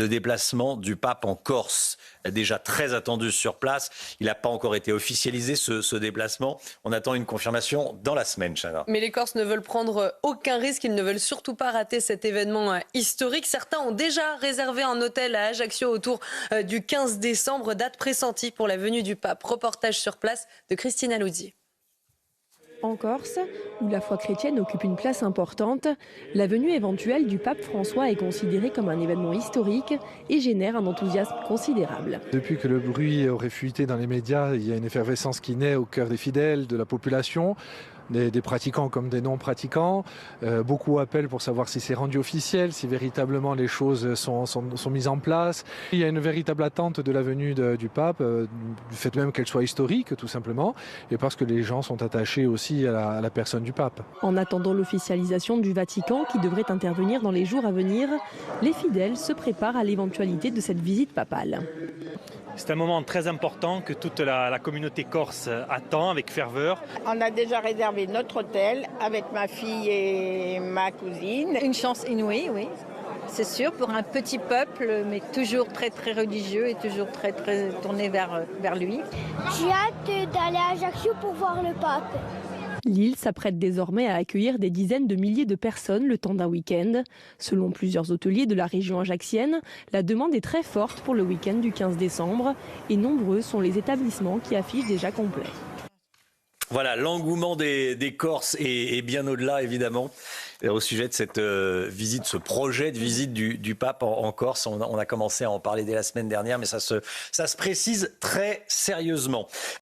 Le déplacement du pape en Corse, déjà très attendu sur place. Il n'a pas encore été officialisé, ce déplacement. On attend une confirmation dans la semaine, Chana. Mais les Corses ne veulent prendre aucun risque. Ils ne veulent surtout pas rater cet événement historique. Certains ont déjà réservé un hôtel à Ajaccio autour du 15 décembre, date pressentie pour la venue du pape. Reportage sur place de Christina Luzzi. En Corse, où la foi chrétienne occupe une place importante, la venue éventuelle du pape François est considérée comme un événement historique et génère un enthousiasme considérable. Depuis que le bruit aurait fuité dans les médias, il y a une effervescence qui naît au cœur des fidèles, de la population, des pratiquants comme des non-pratiquants. Beaucoup appellent pour savoir si c'est rendu officiel, si véritablement les choses sont mises en place. Il y a une véritable attente de la venue du pape, du fait même qu'elle soit historique tout simplement, et parce que les gens sont attachés aussi à la personne du pape. En attendant l'officialisation du Vatican qui devrait intervenir dans les jours à venir, les fidèles se préparent à l'éventualité de cette visite papale. C'est un moment très important que toute la communauté corse attend avec ferveur. On a déjà réservé notre hôtel avec ma fille et ma cousine. Une chance inouïe, oui, c'est sûr, pour un petit peuple, mais toujours très très religieux et toujours très très tourné vers lui. J'ai hâte d'aller à Ajaccio pour voir le pape. L'île s'apprête désormais à accueillir des dizaines de milliers de personnes le temps d'un week-end. Selon plusieurs hôteliers de la région ajaxienne, la demande est très forte pour le week-end du 15 décembre et nombreux sont les établissements qui affichent déjà complet. Voilà, l'engouement des Corses et bien au-delà, évidemment, au sujet de cette visite, ce projet de visite du pape en Corse. On a commencé à en parler dès la semaine dernière, mais ça se précise très sérieusement.